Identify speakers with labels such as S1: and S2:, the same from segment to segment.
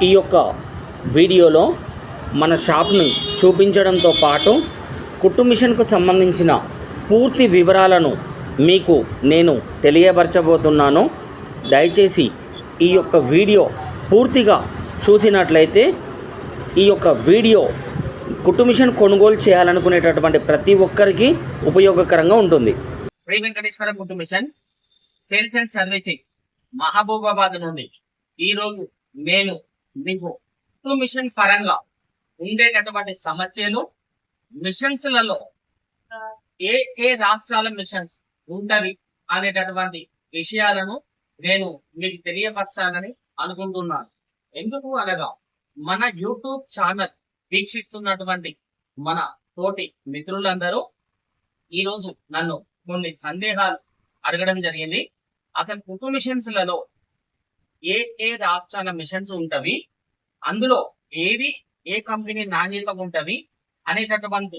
S1: ఈ యొక్క వీడియోలో మన షాప్ని చూపించడంతో పాటు కుట్టు మిషన్కు సంబంధించిన పూర్తి వివరాలను మీకు నేను తెలియపరచబోతున్నాను. దయచేసి ఈ యొక్క వీడియో పూర్తిగా చూసినట్లయితే ఈ యొక్క వీడియో కుట్టు మిషన్ కొనుగోలు చేయాలనుకునేటటువంటి ప్రతి ఒక్కరికి ఉపయోగకరంగా ఉంటుంది.
S2: శ్రీ వెంకటేశ్వర కుట్టు machine sales and servicing Mahabubabad నుండి ఈరోజు నేను మీకు కుట్టు మిషన్ పరంగా ఉండేటటువంటి సమస్యలు, మిషన్స్లలో ఏ ఏ రాష్ట్రాల మిషన్స్ ఉంటవి అనేటటువంటి విషయాలను నేను మీకు తెలియపరచాలని అనుకుంటున్నాను. ఎందుకు అనగా మన యూట్యూబ్ ఛానల్ వీక్షిస్తున్నటువంటి మన తోటి మిత్రులందరూ ఈరోజు నన్ను కొన్ని సందేహాలు అడగడం జరిగింది. అసలు కుట్టు మిషన్స్లలో ఏ ఏ రాష్ట్రాల మిషన్స్ ఉంటవి, అందులో ఏవి ఏ కంపెనీ నాణ్యత ఉంటవి అనేటటువంటి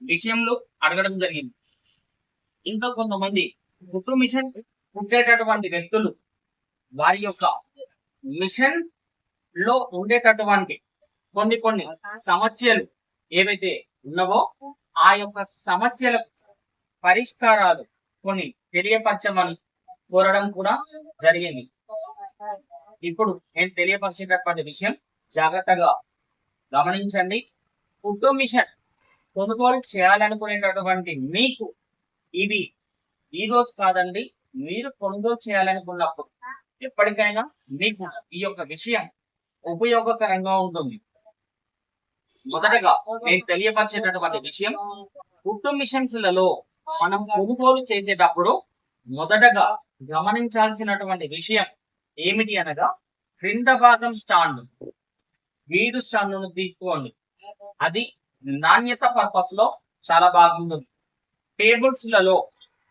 S2: విషయంలో అడగడం జరిగింది. ఇంకా కొంతమంది కుట్టు మిషన్ కుట్టేటటువంటి వ్యక్తులు వారి యొక్క మిషన్ లో ఉండేటటువంటి కొన్ని సమస్యలు ఏవైతే ఉన్నవో ఆ యొక్క సమస్యల పరిష్కారాలు కొన్ని తెలియపరచమని కోరడం కూడా జరిగింది. ఇప్పుడు నేను తెలియపరిచేటటువంటి విషయం జాగ్రత్తగా గమనించండి. కుట్టు మిషన్ కొనుగోలు చేయాలనుకునేటటువంటి మీకు ఇది ఈ రోజు కాదండి, మీరు కొనుగోలు చేయాలనుకున్నప్పుడు ఎప్పటికైనా మీకు ఈ యొక్క విషయం ఉపయోగకరంగా ఉంటుంది. మొదటగా నేను తెలియపరిచేటటువంటి విషయం, కుట్టు మిషన్స్ లలో మనం కొనుగోలు చేసేటప్పుడు మొదటగా గమనించాల్సినటువంటి విషయం ఏమిటి అనగా, క్రింద భాగం స్టాండ్, వీడు స్టాండ్ తీసుకోండి. అది నాణ్యత పర్పస్ లో చాలా బాగుంటుంది. టేబుల్స్ లలో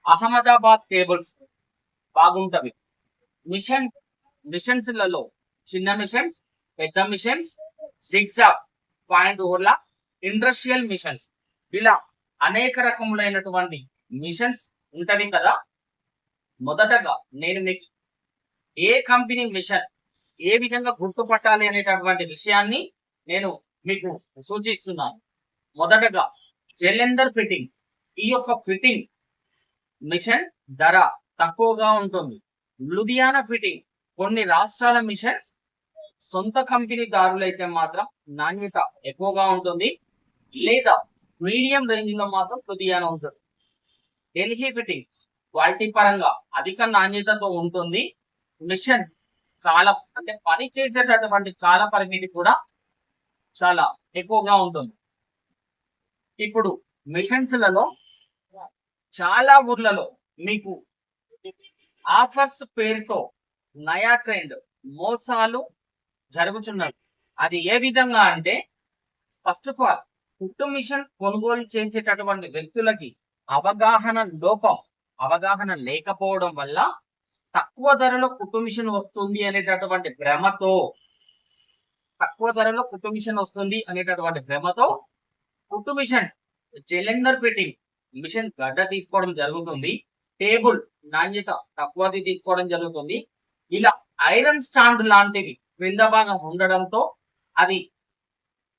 S2: అహ్మదాబాద్ టేబుల్స్ బాగుంటవి. మిషన్స్ లలో చిన్న మిషన్స్, పెద్ద మిషన్స్, జిగ్జాగ్ పాయింట్ హోల్ల, ఇండస్ట్రియల్ మిషన్స్, ఇలా అనేక రకములైనటువంటి మిషన్స్ ఉంటది కదా. మొదటగా నేను మీకు ఏ కంపెనీ మిషన్ ఏ విధంగా గుర్తుపట్టాలి అనేటటువంటి విషయాన్ని నేను మీకు సూచిస్తున్నాను. మొదటగా జలంధర్ ఫిట్టింగ్. ఈ యొక్క ఫిట్టింగ్ మిషన్ ధర తక్కువగా ఉంటుంది. లుధియానా ఫిట్టింగ్, కొన్ని రాష్ట్రాల మిషన్స్ సొంత కంపెనీ దారులైతే మాత్రం నాణ్యత ఎక్కువగా ఉంటుంది, లేదా మీడియం రేంజ్ లో మాత్రం లుధియానా ఉంటుంది. ఢిల్లీ ఫిట్టింగ్ క్వాలిటీ పరంగా అధిక నాణ్యతతో ఉంటుంది. మిషన్ కాలం అంటే పని చేసేటటువంటి కాల పరిమితి కూడా చాలా ఎక్కువగా ఉంటుంది. ఇప్పుడు మిషన్స్ లలో చాలా ఊర్లలో మీకు ఆఫర్స్ పేరుతో నయా ట్రెండ్ మోసాలు జరుగుతున్నవి. అది ఏ విధంగా అంటే, ఫస్ట్ ఆఫ్ ఆల్ కుట్టు మిషన్ కొనుగోలు చేసేటటువంటి వ్యక్తులకి అవగాహన లేకపోవడం వల్ల తక్కువ ధరలో కుట్టు మిషన్ వస్తుంది అనేటటువంటి భ్రమతో కుట్టు మిషన్ జలంధర్ ఫిట్టింగ్ మిషన్ గడ్డ తీసుకోవడం జరుగుతుంది. టేబుల్ నాణ్యత తక్కువది తీసుకోవడం జరుగుతుంది. ఇలా ఐరన్ స్టాండ్ లాంటివి క్రింద భాగం ఉండడంతో అది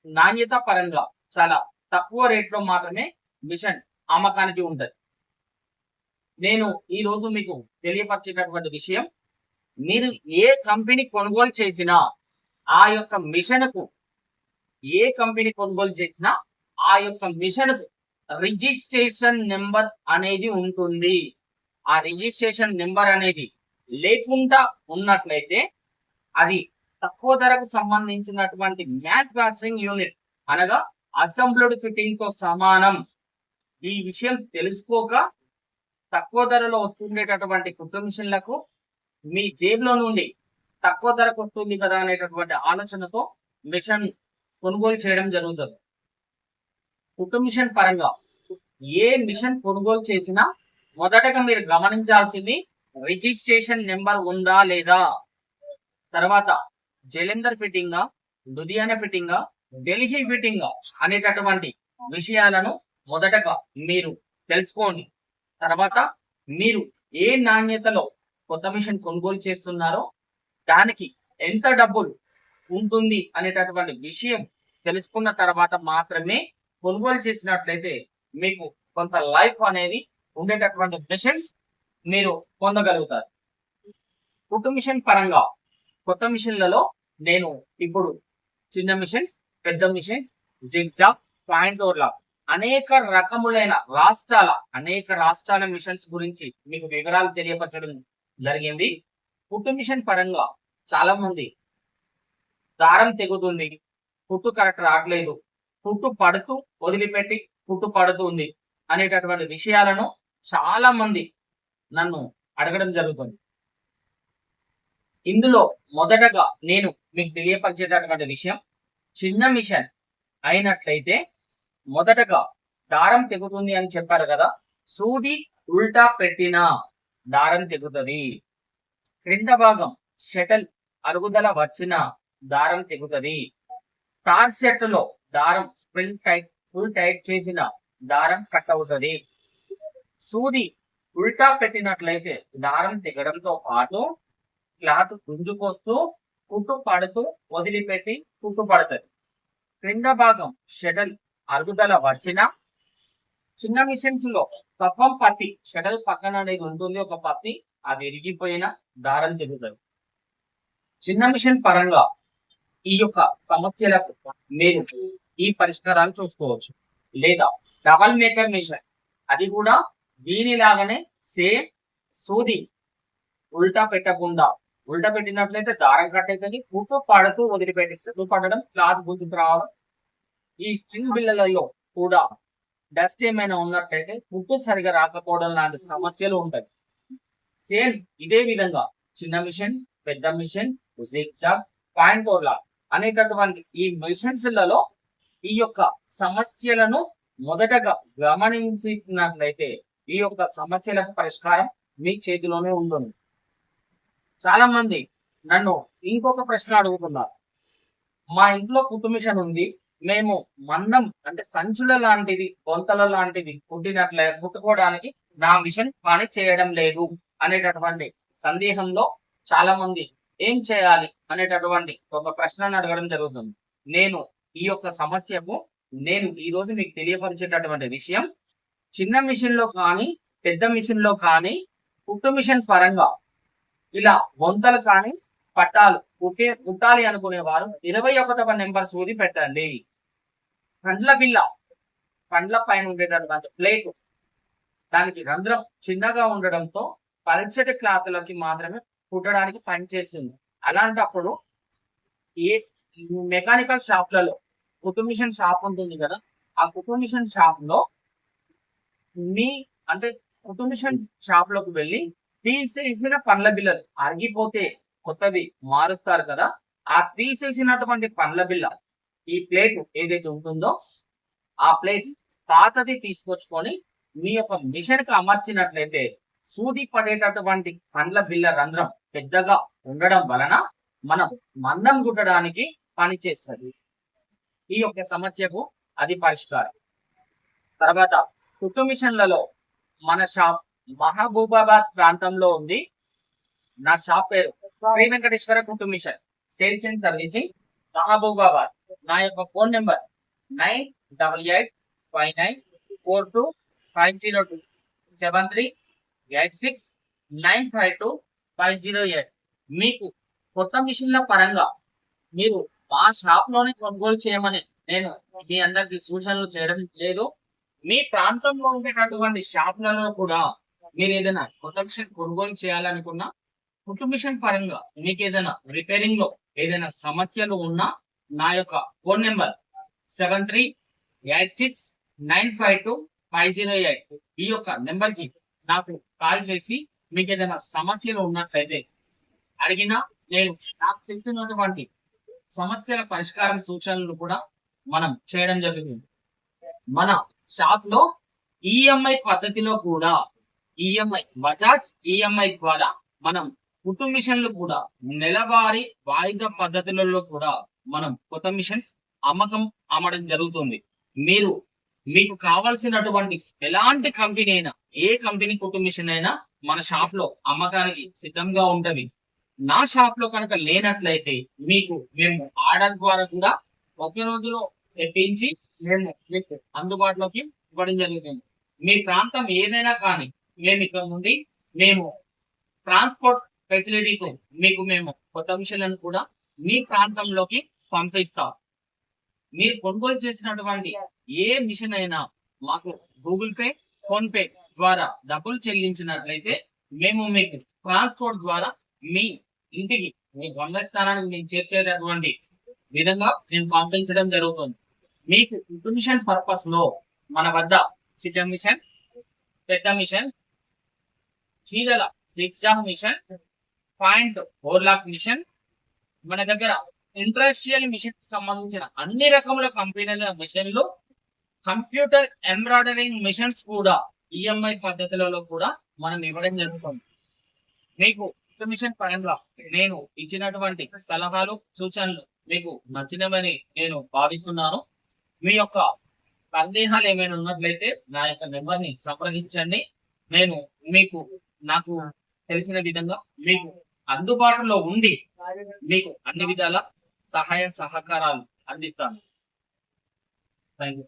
S2: నాణ్యత పరంగా చాలా తక్కువ రేట్లో మాత్రమే మిషన్ అమ్మకానికి ఉంటది. నేను ఈ రోజు మీకు తెలియపరిచేటటువంటి విషయం, మీరు ఏ కంపెనీ కొనుగోలు చేసినా ఆ యొక్క మిషన్కు రిజిస్ట్రేషన్ నెంబర్ అనేది ఉంటుంది. ఆ రిజిస్ట్రేషన్ నెంబర్ అనేది లేకుండా ఉన్నట్లయితే అది తక్కువ ధరకు సంబంధించినటువంటి మ్యానుఫ్యాక్చరింగ్ యూనిట్ అనగా అసెంబ్ల్డ్ ఫిట్టింగ్ తో సమానం. ఈ విషయం తెలుసుకోక తక్కువ ధరలో వస్తుండేటటువంటి కుట్టు మిషన్లకు మీ జేబులో నుండి తక్కువ ధరకు వస్తుంది కదా అనేటటువంటి ఆలోచనతో మిషన్ కొనుగోలు చేయడం జరుగుతుంది. కుట్టు మిషన్ పరంగా ఏ మిషన్ కొనుగోలు చేసినా మొదటగా మీరు గమనించాల్సింది రిజిస్ట్రేషన్ నెంబర్ ఉందా లేదా, తర్వాత జలంధర్ ఫిట్టింగా, లుధియానా ఫిట్టింగా, ఢిల్లీ ఫిట్టింగా అనేటటువంటి విషయాలను మొదటగా మీరు తెలుసుకోండి. తర్వాత మీరు ఏ నాణ్యతలో కొత్త మిషన్ కొనుగోలు చేస్తున్నారో దానికి ఎంత డబ్బులు ఉంటుంది అనేటటువంటి విషయం తెలుసుకున్న తర్వాత మాత్రమే కొనుగోలు చేసినట్లయితే మీకు కొంత లైఫ్ అనేది ఉండేటటువంటి మిషన్స్ మీరు పొందగలుగుతారు. కుట్టు మిషన్ పరంగా కొత్త మిషన్లలో నేను ఇప్పుడు చిన్న మిషన్స్, పెద్ద మిషన్స్, జిగ్జాగ్, పాయింట్ ఓవర్లా అనేక రకములైన అనేక రాష్ట్రాల మిషన్స్ గురించి మీకు వివరాలు తెలియపరచడం జరిగింది. కుట్టు మిషన్ పరంగా చాలా మంది దారం తెగుతుంది, కుట్టు కరెక్ట్ రావట్లేదు, కుట్టు పడుతూ వదిలిపెట్టి కుట్టు పడుతుంది అనేటటువంటి విషయాలను చాలా మంది నన్ను అడగడం జరుగుతుంది. ఇందులో మొదటగా నేను మీకు తెలియపరిచేటటువంటి విషయం, చిన్న మిషన్ అయినట్లయితే మొదటగా దారం తెగుతుంది అని చెప్పారు కదా, సూది ఉల్టా పెట్టినా దారం తెగుతుంది. క్రింద భాగం షటల్ అరుగుదల వచ్చిన దారం తెగుతుంది. టార్ సెట్ లో దారం స్ప్రింగ్ టైట్ ఫుల్ టైట్ చేసిన దారం కట్ అవుతుంది. సూది ఉల్టా పెట్టినట్లయితే దారం తెగడంతో పాటు క్లాత్ గుంజుకొస్తూ కుట్టు పడుతూ వదిలిపెట్టి కుట్టు పడుతుంది. క్రింద భాగం షటల్ అరుగుదల వచ్చిన చిన్న మిషన్స్ లో కప్పం పత్తి షటల్ పక్కన అనేది ఉంటుంది, ఒక పత్తి, అది ఇరిగిపోయిన దారం తెగుతుంది. చిన్న మిషన్ పరంగా ఈ యొక్క సమస్యలకు మీరు ఈ పరిష్కారాలు చూసుకోవచ్చు. లేదా డబల్ మేకర్ మిషన్, అది కూడా దీనిలాగానే సేమ్ సూది ఉల్టా పెట్టకుండా, ఉల్టా పెట్టినట్లయితే దారం కట్ అవుతుంది, కుట్టు పడుతూ వదిలిపెట్టి కుట్టు పడడం, క్లాత్ గుంజుకు రావడం. ఈ స్ప్రింగ్ బిళ్ళలలో కూడా డస్ట్ ఏమైనా ఉన్నట్లయితే కుట్టు సరిగా రాకపోవడం లాంటి సమస్యలు ఉంటాయి. సేమ్ ఇదే విధంగా చిన్న మిషన్, పెద్ద మిషన్, జిగ్జాగ్, పాయింట్ ఓవర్లా అనేటటువంటి ఈ మిషన్స్ లలో ఈ యొక్క సమస్యలను మొదటగా గమనించినట్లయితే ఈ యొక్క సమస్యలకు పరిష్కారం మీ చేతిలోనే ఉంటుంది. చాలా మంది నన్ను ఇంకొక ప్రశ్న అడుగుతున్నారు, మా ఇంట్లో కుట్టు మిషన్ ఉంది, మేము మందం అంటే సంచుల లాంటివి, బొంతల లాంటివి కుట్టుకోవడానికి నా మిషన్ పని చేయడం లేదు అనేటటువంటి సందేహంలో చాలా మంది ఏం చేయాలి అనేటటువంటి ఒక ప్రశ్నను అడగడం జరుగుతుంది. నేను ఈ యొక్క సమస్యకు నేను ఈ రోజు మీకు తెలియపరిచేటటువంటి విషయం, చిన్న మిషన్ లో కానీ పెద్ద మిషన్ లో కానీ కుట్టు మిషన్ పరంగా ఇలా బొంతలు కానీ పట్టాలు కుట్టాలి అనుకునేవారు 21వ నెంబర్ సూది పెట్టండి. పండ్ల బిల్ల, పండ్ల పైన ఉండేటటువంటి ప్లేట్, దానికి రంధ్రం చిన్నగా ఉండడంతో పల్చటి క్లాత్లకి మాత్రమే కుట్టడానికి పనిచేస్తుంది. అలాంటప్పుడు ఏ మెకానికల్ షాప్లలో కుట్టు మిషన్ షాప్ ఉంటుంది కదా, ఆ కుట్టు మిషన్ షాప్ లో కుట్టు మిషన్ షాప్ లోకి వెళ్ళి తీసేసిన పండ్ల బిల్లలు అరిగిపోతే కొత్తవి మారుస్తారు కదా, ఆ తీసేసినటువంటి పండ్ల బిల్ల ఈ ప్లేట్ ఏదైతే ఉంటుందో ఆ ప్లేట్ పాతది తీసుకొచ్చుకొని మీ యొక్క మిషన్ కి అమర్చినట్లయితే సూది పడేటటువంటి పండ్ల బిల్ల రంధ్రం పెద్దగా ఉండడం వలన మనం మందం కుట్టడానికి పనిచేస్తుంది. ఈ యొక్క సమస్యకు అది పరిష్కారం. తర్వాత కుట్టు మిషన్లలో మన షాప్ మహబూబాబాద్ ప్రాంతంలో ఉంది. నా షాప్ పేరు శ్రీ వెంకటేశ్వర కుట్టు machine sales and servicing, Mahabubabad. నా యొక్క ఫోన్ నెంబర్ 9885942502 7386952508. మీకు కొత్త మిషన్ల పరంగా మీరు మా షాప్ లోనే కొనుగోలు చేయమని నేను మీ అందరికి సూచనలు చేయడం లేదు. మీ ప్రాంతంలో ఉండేటటువంటి షాపులలో కూడా మీరు ఏదైనా కొత్త మిషన్ కొనుగోలు చేయాలనుకున్నా, కుట్టు మిషన్ పరంగా మీకు ఏదైనా రిపేరింగ్ లో ఏదైనా సమస్యలు ఉన్నా నా యొక్క ఫోన్ నెంబర్ 7386952508 ఈ యొక్క నెంబర్ కి నాకు కాల్ చేసి మీకు ఏదైనా సమస్యలు ఉన్నట్లయితే అడిగినా నేను నాకు తెలిసినటువంటి సమస్యల పరిష్కారం సూచనలు కూడా మనం చేయడం జరుగుతుంది. మన షాప్ లో ఈఎంఐ పద్ధతిలో కూడా బజాజ్ ఈఎంఐ ద్వారా మనం కుట్టు మిషన్లు కూడా నెలవారీ వాయిదా పద్ధతులలో కూడా మనం కొత్త మిషన్స్ అమ్మడం జరుగుతుంది. మీకు కావాల్సినటువంటి ఎలాంటి కంపెనీ అయినా, ఏ కంపెనీ కుట్టు మిషన్ అయినా మన షాప్ లో అమ్మకానికి సిద్ధంగా ఉంటది. నా షాప్ లో కనుక లేనట్లయితే మీకు మేము ఆర్డర్ ద్వారా కూడా ఒకే రోజులో తెప్పించి మేము మీకు అందుబాటులోకి ఇవ్వడం జరుగుతుంది. మీ ప్రాంతం ఏదైనా కానీ మేము ఇక్కడ నుండి మేము ట్రాన్స్పోర్ట్ ఫెసిలిటీతో మీకు మేము కొత్త మిషన్లను కూడా మీ ప్రాంతంలోకి పంపిస్తాం. మీరు కొనుగోలు చేసినటువంటి ఏ మిషన్ అయినా మాకు గూగుల్ పే, ఫోన్ పే ద్వారా డబ్బులు చెల్లించినట్లయితే మేము మీకు ట్రాన్స్పోర్ట్ ద్వారా మీ ఇంటికి మీ గమ్యస్థానానికి మేము చేర్చేటటువంటి విధంగా మేము పంపించడం జరుగుతుంది. మీకు మిషన్ పర్పస్ లో మన వద్ద చిన్న మిషన్, పెద్ద మిషన్, చీరల zigzag machine, point overlock machine, మన దగ్గర ఇండస్ట్రియల్ మిషన్ సంబంధించిన అన్ని రకముల కంపెనీల మిషన్లు, కంప్యూటర్ ఎంబ్రాయిడరింగ్ మిషన్స్ కూడా ఈఎంఐ పద్ధతులలో కూడా మనం ఇవ్వడం జరుగుతుంది. మీకు మిషన్ పరంగా నేను ఇచ్చినటువంటి సలహాలు, సూచనలు మీకు నచ్చినవని నేను భావిస్తున్నాను. మీ యొక్క సందేహాలు ఏమైనా ఉన్నట్లయితే నా యొక్క నెంబర్ని సంప్రదించండి. నేను మీకు నాకు తెలిసిన విధంగా మీకు అందుబాటులో ఉండి మీకు అన్ని విధాల సహాయ సహకారాలు అందిస్తాను. Thank you.